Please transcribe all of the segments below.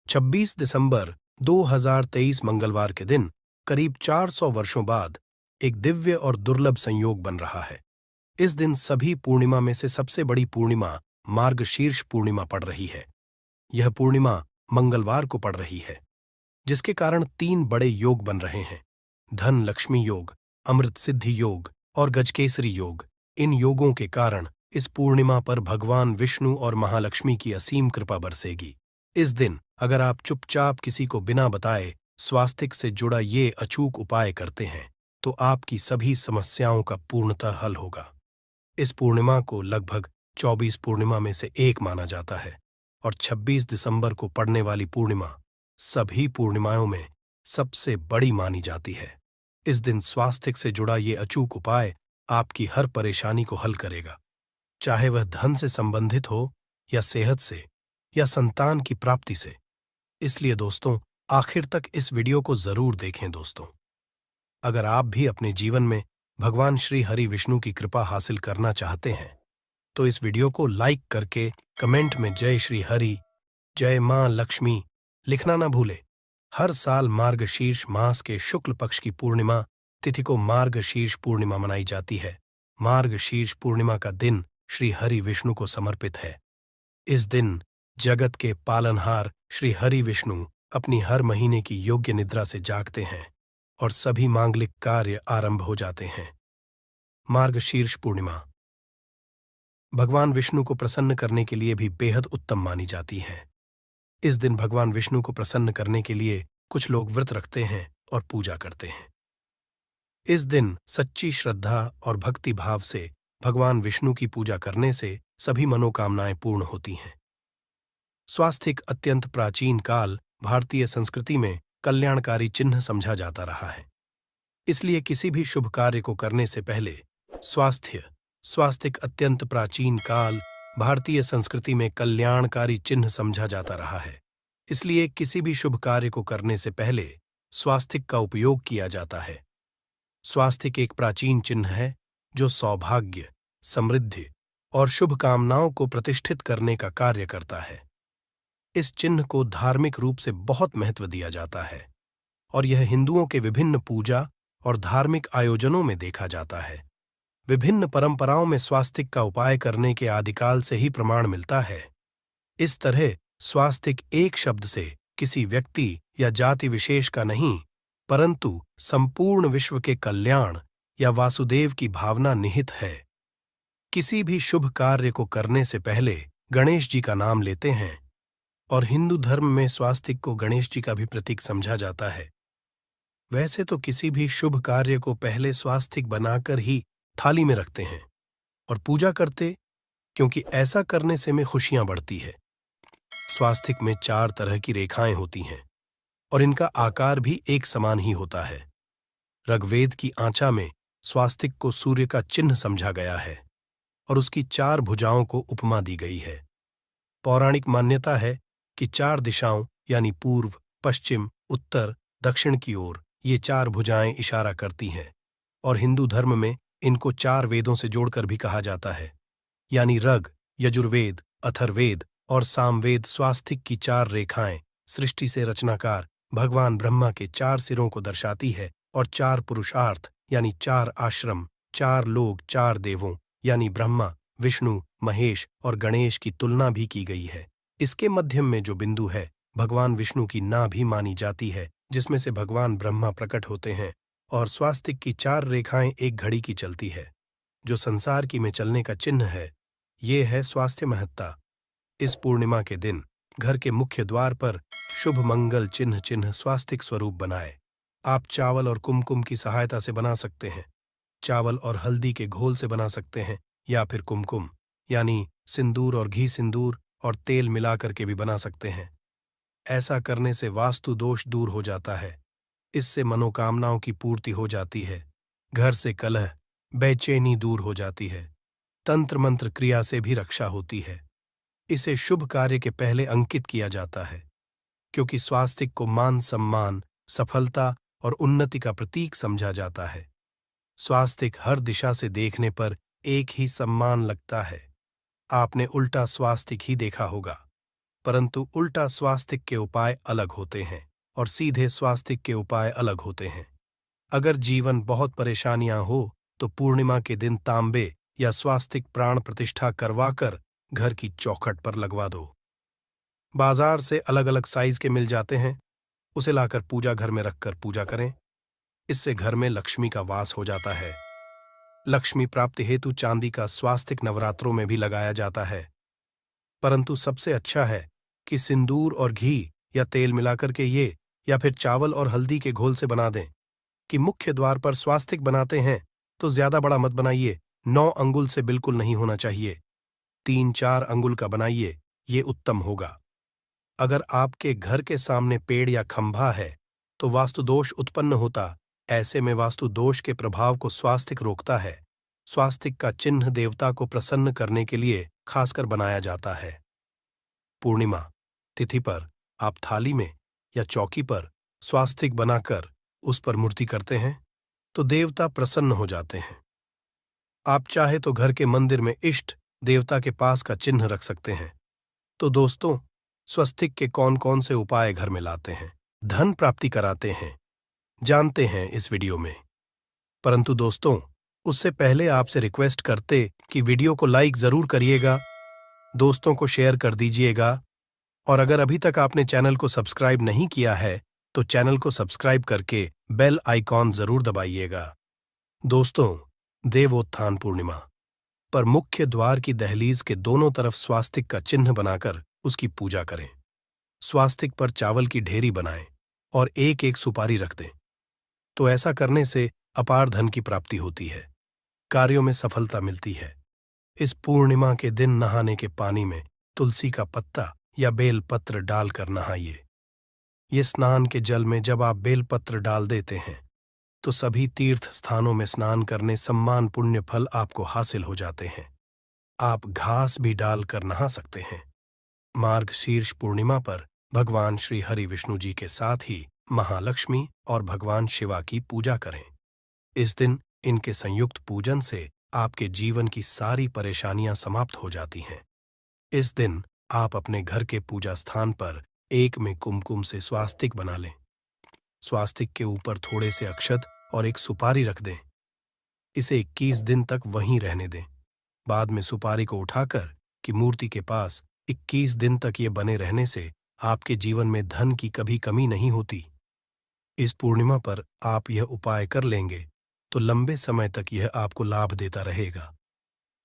26 दिसंबर 2023 मंगलवार के दिन करीब 400 वर्षों बाद एक दिव्य और दुर्लभ संयोग बन रहा है। इस दिन सभी पूर्णिमा में से सबसे बड़ी पूर्णिमा मार्गशीर्ष पूर्णिमा पड़ रही है। यह पूर्णिमा मंगलवार को पड़ रही है, जिसके कारण 3 बड़े योग बन रहे हैं: धन लक्ष्मी योग, अमृत सिद्धि योग और गजकेसरी योग। इन योगों के कारण इस पूर्णिमा पर भगवान विष्णु और महालक्ष्मी की असीम कृपा बरसेगी। इस दिन अगर आप चुपचाप किसी को बिना बताए स्वास्तिक से जुड़ा ये अचूक उपाय करते हैं, तो आपकी सभी समस्याओं का पूर्णतः हल होगा। इस पूर्णिमा को लगभग 24 पूर्णिमा में से एक माना जाता है और 26 दिसंबर को पड़ने वाली पूर्णिमा सभी पूर्णिमाओं में सबसे बड़ी मानी जाती है। इस दिन स्वास्तिक से जुड़ा ये अचूक उपाय आपकी हर परेशानी को हल करेगा, चाहे वह धन से संबंधित हो या सेहत से या संतान की प्राप्ति से। इसलिए दोस्तों, आखिर तक इस वीडियो को जरूर देखें। दोस्तों, अगर आप भी अपने जीवन में भगवान श्री हरि विष्णु की कृपा हासिल करना चाहते हैं, तो इस वीडियो को लाइक करके कमेंट में जय श्री हरि, जय मां लक्ष्मी लिखना ना भूले। हर साल मार्गशीर्ष मास के शुक्ल पक्ष की पूर्णिमा तिथि को मार्गशीर्ष पूर्णिमा मनाई जाती है। मार्गशीर्ष पूर्णिमा का दिन श्री हरि विष्णु को समर्पित है। इस दिन जगत के पालनहार श्री हरि विष्णु अपनी हर महीने की योग्य निद्रा से जागते हैं और सभी मांगलिक कार्य आरंभ हो जाते हैं। मार्गशीर्ष पूर्णिमा भगवान विष्णु को प्रसन्न करने के लिए भी बेहद उत्तम मानी जाती है। इस दिन भगवान विष्णु को प्रसन्न करने के लिए कुछ लोग व्रत रखते हैं और पूजा करते हैं। इस दिन सच्ची श्रद्धा और भक्ति भाव से भगवान विष्णु की पूजा करने से सभी मनोकामनाएं पूर्ण होती हैं। स्वास्तिक अत्यंत प्राचीन काल भारतीय संस्कृति में कल्याणकारी चिन्ह समझा जाता रहा है। इसलिए किसी भी शुभ कार्य को करने से पहले स्वास्तिक अत्यंत प्राचीन काल भारतीय संस्कृति में कल्याणकारी चिन्ह समझा जाता रहा है। इसलिए किसी भी शुभ कार्य को करने से पहले स्वास्तिक का उपयोग किया जाता है। स्वास्तिक एक प्राचीन चिन्ह है जो सौभाग्य, समृद्धि और शुभ कामनाओं को प्रतिष्ठित करने का कार्य करता है। इस चिन्ह को धार्मिक रूप से बहुत महत्व दिया जाता है और यह हिंदुओं के विभिन्न पूजा और धार्मिक आयोजनों में देखा जाता है। विभिन्न परंपराओं में स्वास्तिक का उपाय करने के आदिकाल से ही प्रमाण मिलता है। इस तरह स्वास्तिक एक शब्द से किसी व्यक्ति या जाति विशेष का नहीं, परंतु संपूर्ण विश्व के कल्याण या वासुदेव की भावना निहित है। किसी भी शुभ कार्य को करने से पहले गणेश जी का नाम लेते हैं और हिंदू धर्म में स्वास्तिक को गणेश जी का भी प्रतीक समझा जाता है। वैसे तो किसी भी शुभ कार्य को पहले स्वास्तिक बनाकर ही थाली में रखते हैं और पूजा करते, क्योंकि ऐसा करने से में खुशियां बढ़ती है। स्वास्तिक में 4 तरह की रेखाएं होती हैं और इनका आकार भी एक समान ही होता है। ऋग्वेद की आंचा में स्वास्तिक को सूर्य का चिन्ह समझा गया है और उसकी 4 भुजाओं को उपमा दी गई है। पौराणिक मान्यता है कि 4 दिशाओं यानी पूर्व, पश्चिम, उत्तर, दक्षिण की ओर ये 4 भुजाएं इशारा करती हैं और हिंदू धर्म में इनको 4 वेदों से जोड़कर भी कहा जाता है, यानी ऋग, यजुर्वेद, अथर्ववेद और सामवेद। स्वास्तिक की 4 रेखाएं सृष्टि से रचनाकार भगवान ब्रह्मा के 4 सिरों को दर्शाती है और 4 पुरुषार्थ यानी 4 आश्रम, 4 लोक, 4 देवों यानी ब्रह्मा, विष्णु, महेश और गणेश की तुलना भी की गई है। इसके मध्यम में जो बिंदु है भगवान विष्णु की नाभि मानी जाती है, जिसमें से भगवान ब्रह्मा प्रकट होते हैं। और स्वास्तिक की 4 रेखाएं एक घड़ी की चलती है, जो संसार की में चलने का चिन्ह है। ये है स्वास्थ्य महत्ता। इस पूर्णिमा के दिन घर के मुख्य द्वार पर शुभ मंगल चिन्ह स्वास्तिक स्वरूप बनाए। आप चावल और कुमकुम की सहायता से बना सकते हैं। चावल और हल्दी के घोल से बना सकते हैं या फिर कुमकुम यानी सिंदूर और घी, सिंदूर और तेल मिलाकर के भी बना सकते हैं। ऐसा करने से वास्तु दोष दूर हो जाता है। इससे मनोकामनाओं की पूर्ति हो जाती है। घर से कलह, बेचैनी दूर हो जाती है। तंत्र मंत्र क्रिया से भी रक्षा होती है। इसे शुभ कार्य के पहले अंकित किया जाता है, क्योंकि स्वास्तिक को मान सम्मान, सफलता और उन्नति का प्रतीक समझा जाता है। स्वास्तिक हर दिशा से देखने पर एक ही सम्मान लगता है। आपने उल्टा स्वास्तिक ही देखा होगा, परंतु उल्टा स्वास्तिक के उपाय अलग होते हैं और सीधे स्वास्तिक के उपाय अलग होते हैं। अगर जीवन बहुत परेशानियां हो तो पूर्णिमा के दिन तांबे या स्वास्तिक प्राण प्रतिष्ठा करवाकर घर की चौखट पर लगवा दो। बाजार से अलग अलग साइज के मिल जाते हैं, उसे लाकर पूजा घर में रखकर पूजा करें। इससे घर में लक्ष्मी का वास हो जाता है। लक्ष्मी प्राप्ति हेतु चांदी का स्वास्तिक नवरात्रों में भी लगाया जाता है, परंतु सबसे अच्छा है कि सिंदूर और घी या तेल मिलाकर के ये या फिर चावल और हल्दी के घोल से बना दें। कि मुख्य द्वार पर स्वास्तिक बनाते हैं तो ज्यादा बड़ा मत बनाइए, 9 अंगुल से बिल्कुल नहीं होना चाहिए, 3-4 अंगुल का बनाइए, ये उत्तम होगा। अगर आपके घर के सामने पेड़ या खंभा है तो वास्तु दोष उत्पन्न होता। ऐसे में वास्तु दोष के प्रभाव को स्वास्तिक रोकता है। स्वास्तिक का चिन्ह देवता को प्रसन्न करने के लिए खासकर बनाया जाता है। पूर्णिमा तिथि पर आप थाली में या चौकी पर स्वास्तिक बनाकर उस पर मूर्ति करते हैं तो देवता प्रसन्न हो जाते हैं। आप चाहे तो घर के मंदिर में इष्ट देवता के पास का चिन्ह रख सकते हैं। तो दोस्तों, स्वस्तिक के कौन कौन से उपाय घर में लाते हैं, धन प्राप्ति कराते हैं, जानते हैं इस वीडियो में। परंतु दोस्तों, उससे पहले आपसे रिक्वेस्ट करते कि वीडियो को लाइक जरूर करिएगा, दोस्तों को शेयर कर दीजिएगा, और अगर अभी तक आपने चैनल को सब्सक्राइब नहीं किया है तो चैनल को सब्सक्राइब करके बेल आइकॉन जरूर दबाइएगा। दोस्तों, देवोत्थान पूर्णिमा पर मुख्य द्वार की दहलीज के दोनों तरफ स्वास्तिक का चिन्ह बनाकर उसकी पूजा करें। स्वास्तिक पर चावल की ढेरी बनाएं और एक एक सुपारी रख दें। तो ऐसा करने से अपार धन की प्राप्ति होती है, कार्यों में सफलता मिलती है। इस पूर्णिमा के दिन नहाने के पानी में तुलसी का पत्ता या बेल पत्र डालकर नहाइए। ये स्नान के जल में जब आप बेल पत्र डाल देते हैं तो सभी तीर्थ स्थानों में स्नान करने सम्मान पुण्य फल आपको हासिल हो जाते हैं। आप घास भी डालकर नहा सकते हैं। मार्गशीर्ष पूर्णिमा पर भगवान श्री हरि विष्णु जी के साथ ही महालक्ष्मी और भगवान शिवा की पूजा करें। इस दिन इनके संयुक्त पूजन से आपके जीवन की सारी परेशानियां समाप्त हो जाती हैं। इस दिन आप अपने घर के पूजा स्थान पर एक में कुमकुम से स्वास्तिक बना लें। स्वास्तिक के ऊपर थोड़े से अक्षत और एक सुपारी रख दें। इसे 21 दिन तक वहीं रहने दें। बाद में सुपारी को उठाकर की मूर्ति के पास 21 दिन तक ये बने रहने से आपके जीवन में धन की कभी कमी नहीं होती। इस पूर्णिमा पर आप यह उपाय कर लेंगे तो लंबे समय तक यह आपको लाभ देता रहेगा।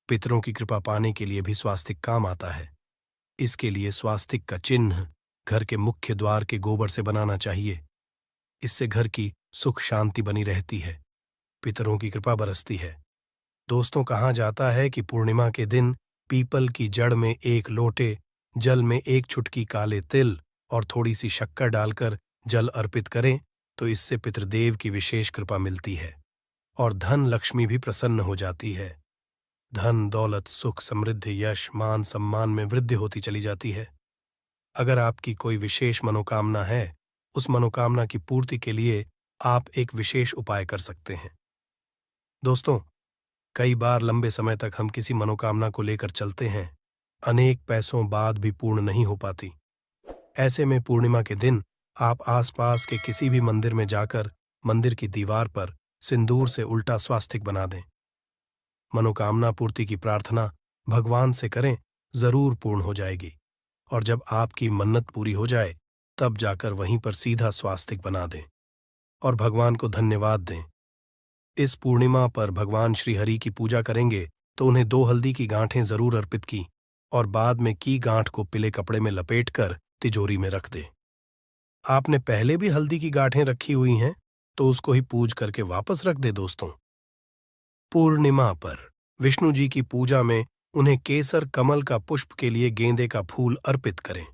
पितरों की कृपा पाने के लिए भी स्वास्तिक काम आता है। इसके लिए स्वास्तिक का चिन्ह घर के मुख्य द्वार के गोबर से बनाना चाहिए। इससे घर की सुख शांति बनी रहती है, पितरों की कृपा बरसती है। दोस्तों, कहा जाता है कि पूर्णिमा के दिन पीपल की जड़ में एक लोटे जल में एक चुटकी काले तिल और थोड़ी सी शक्कर डालकर जल अर्पित करें तो इससे पितृदेव की विशेष कृपा मिलती है और धन लक्ष्मी भी प्रसन्न हो जाती है। धन दौलत सुख समृद्धि यश मान सम्मान में वृद्धि होती चली जाती है। अगर आपकी कोई विशेष मनोकामना है, उस मनोकामना की पूर्ति के लिए आप एक विशेष उपाय कर सकते हैं। दोस्तों, कई बार लंबे समय तक हम किसी मनोकामना को लेकर चलते हैं, अनेक पैसों बाद भी पूर्ण नहीं हो पाती। ऐसे में पूर्णिमा के दिन आप आसपास के किसी भी मंदिर में जाकर मंदिर की दीवार पर सिंदूर से उल्टा स्वास्तिक बना दें। मनोकामना पूर्ति की प्रार्थना भगवान से करें, जरूर पूर्ण हो जाएगी। और जब आपकी मन्नत पूरी हो जाए तब जाकर वहीं पर सीधा स्वास्तिक बना दें और भगवान को धन्यवाद दें। इस पूर्णिमा पर भगवान श्री हरि की पूजा करेंगे तो उन्हें 2 हल्दी की गांठें जरूर अर्पित की और बाद में की गांठ को पीले कपड़े में लपेटकर तिजोरी में रख दें। आपने पहले भी हल्दी की गांठें रखी हुई हैं तो उसको ही पूज करके वापस रख दे। दोस्तों, पूर्णिमा पर विष्णु जी की पूजा में उन्हें केसर कमल का पुष्प के लिए गेंदे का फूल अर्पित करें।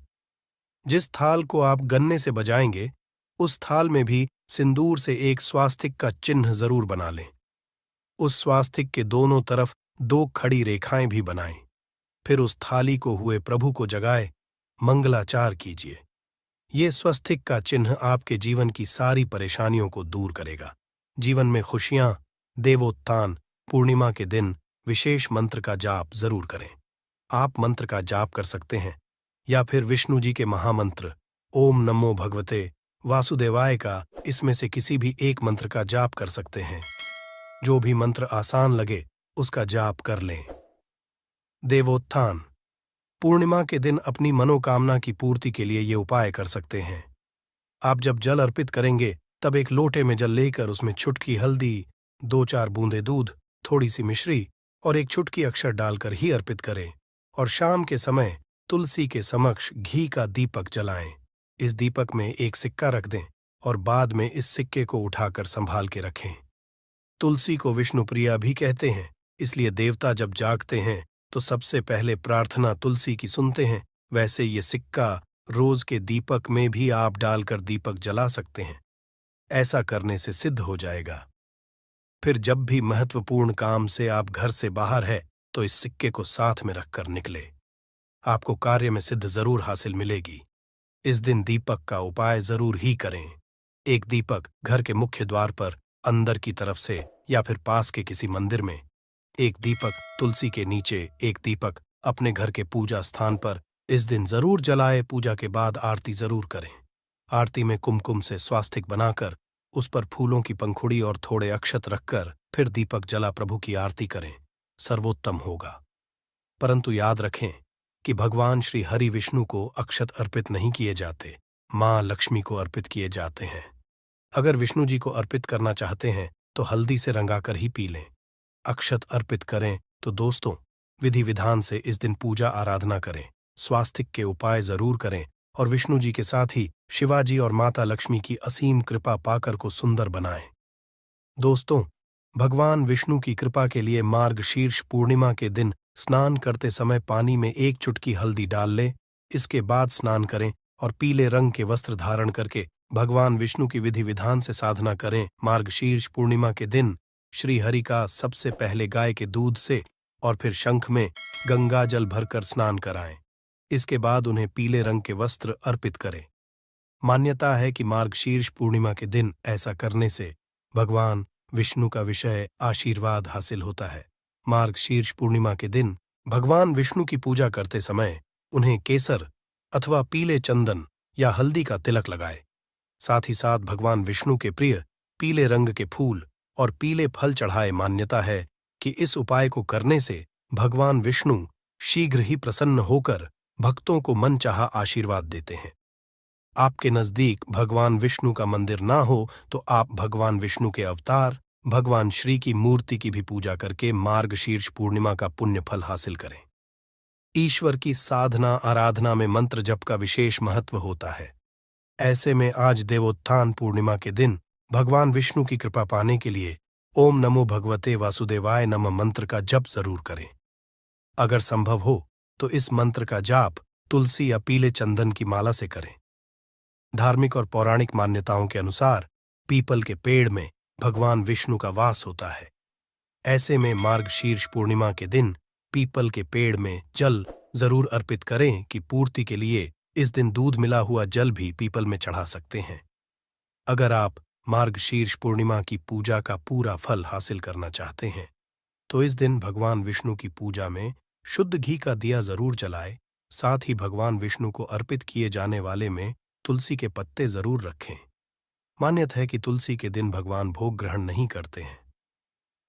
जिस थाल को आप गन्ने से बजाएंगे उस थाल में भी सिंदूर से एक स्वास्तिक का चिन्ह जरूर बना लें। उस स्वास्तिक के दोनों तरफ 2 खड़ी रेखाएं भी बनाएं। फिर उस थाली को हुए प्रभु को जगाए मंगलाचार कीजिए। ये स्वस्तिक का चिन्ह आपके जीवन की सारी परेशानियों को दूर करेगा। जीवन में खुशियां। देवोत्थान पूर्णिमा के दिन विशेष मंत्र का जाप जरूर करें। आप मंत्र का जाप कर सकते हैं या फिर विष्णु जी के महामंत्र ओम नमो भगवते वासुदेवाय का इसमें से किसी भी एक मंत्र का जाप कर सकते हैं। जो भी मंत्र आसान लगे उसका जाप कर लें। देवोत्थान। पूर्णिमा के दिन अपनी मनोकामना की पूर्ति के लिए ये उपाय कर सकते हैं। आप जब जल अर्पित करेंगे तब एक लोटे में जल लेकर उसमें चुटकी हल्दी, 2-4 बूंदे दूध, थोड़ी सी मिश्री और एक चुटकी अक्षर डालकर ही अर्पित करें और शाम के समय तुलसी के समक्ष घी का दीपक जलाएं। इस दीपक में एक सिक्का रख दें और बाद में इस सिक्के को उठाकर संभाल के रखें। तुलसी को विष्णुप्रिया भी कहते हैं, इसलिए देवता जब जागते हैं तो सबसे पहले प्रार्थना तुलसी की सुनते हैं। वैसे ये सिक्का रोज के दीपक में भी आप डालकर दीपक जला सकते हैं। ऐसा करने से सिद्ध हो जाएगा। फिर जब भी महत्वपूर्ण काम से आप घर से बाहर है तो इस सिक्के को साथ में रखकर निकले। आपको कार्य में सिद्ध जरूर हासिल मिलेगी। इस दिन दीपक का उपाय जरूर ही करें। एक दीपक घर के मुख्य द्वार पर अंदर की तरफ से या फिर पास के किसी मंदिर में, एक दीपक तुलसी के नीचे, एक दीपक अपने घर के पूजा स्थान पर इस दिन जरूर जलाए। पूजा के बाद आरती जरूर करें। आरती में कुमकुम से स्वास्तिक बनाकर उस पर फूलों की पंखुड़ी और थोड़े अक्षत रखकर फिर दीपक जला प्रभु की आरती करें, सर्वोत्तम होगा। परंतु याद रखें कि भगवान श्री हरि विष्णु को अक्षत अर्पित नहीं किए जाते, मां लक्ष्मी को अर्पित किए जाते हैं। अगर विष्णु जी को अर्पित करना चाहते हैं तो हल्दी से रंगाकर ही पी लें। अक्षत अर्पित करें तो दोस्तों विधि विधान से इस दिन पूजा आराधना करें, स्वास्तिक के उपाय जरूर करें और विष्णु जी के साथ ही शिवाजी और माता लक्ष्मी की असीम कृपा पाकर को सुंदर बनाएं। दोस्तों, भगवान विष्णु की कृपा के लिए मार्गशीर्ष पूर्णिमा के दिन स्नान करते समय पानी में एक चुटकी हल्दी डाल लें। इसके बाद स्नान करें और पीले रंग के वस्त्र धारण करके भगवान विष्णु की विधि विधान से साधना करें। मार्गशीर्ष पूर्णिमा के दिन श्री हरि का सबसे पहले गाय के दूध से और फिर शंख में गंगा जल भरकर स्नान कराएं। इसके बाद उन्हें पीले रंग के वस्त्र अर्पित करें। मान्यता है कि मार्गशीर्ष पूर्णिमा के दिन ऐसा करने से भगवान विष्णु का विषय आशीर्वाद हासिल होता है। मार्गशीर्ष पूर्णिमा के दिन भगवान विष्णु की पूजा करते समय उन्हें केसर अथवा पीले चंदन या हल्दी का तिलक लगाए। साथ ही साथ भगवान विष्णु के प्रिय पीले रंग के फूल और पीले फल चढ़ाए। मान्यता है कि इस उपाय को करने से भगवान विष्णु शीघ्र ही प्रसन्न होकर भक्तों को मनचाहा आशीर्वाद देते हैं। आपके नजदीक भगवान विष्णु का मंदिर ना हो तो आप भगवान विष्णु के अवतार भगवान श्री की मूर्ति की भी पूजा करके मार्गशीर्ष पूर्णिमा का पुण्य फल हासिल करें। ईश्वर की साधना आराधना में मंत्र जप का विशेष महत्व होता है। ऐसे में आज देवोत्थान पूर्णिमा के दिन भगवान विष्णु की कृपा पाने के लिए ओम नमो भगवते वासुदेवाय नमः मंत्र का जप जरूर करें। अगर संभव हो तो इस मंत्र का जाप तुलसी या पीले चंदन की माला से करें। धार्मिक और पौराणिक मान्यताओं के अनुसार पीपल के पेड़ में भगवान विष्णु का वास होता है। ऐसे में मार्गशीर्ष पूर्णिमा के दिन पीपल के पेड़ में जल जरूर अर्पित करें कि पूर्ति के लिए इस दिन दूध मिला हुआ जल भी पीपल में चढ़ा सकते हैं। अगर आप मार्गशीर्ष पूर्णिमा की पूजा का पूरा फल हासिल करना चाहते हैं तो इस दिन भगवान विष्णु की पूजा में शुद्ध घी का दिया जरूर जलाएं। साथ ही भगवान विष्णु को अर्पित किए जाने वाले में तुलसी के पत्ते जरूर रखें। मान्यता है कि तुलसी के दिन भगवान भोग ग्रहण नहीं करते हैं।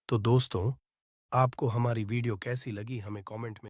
तो दोस्तों, आपको हमारी वीडियो कैसी लगी हमें कमेंट में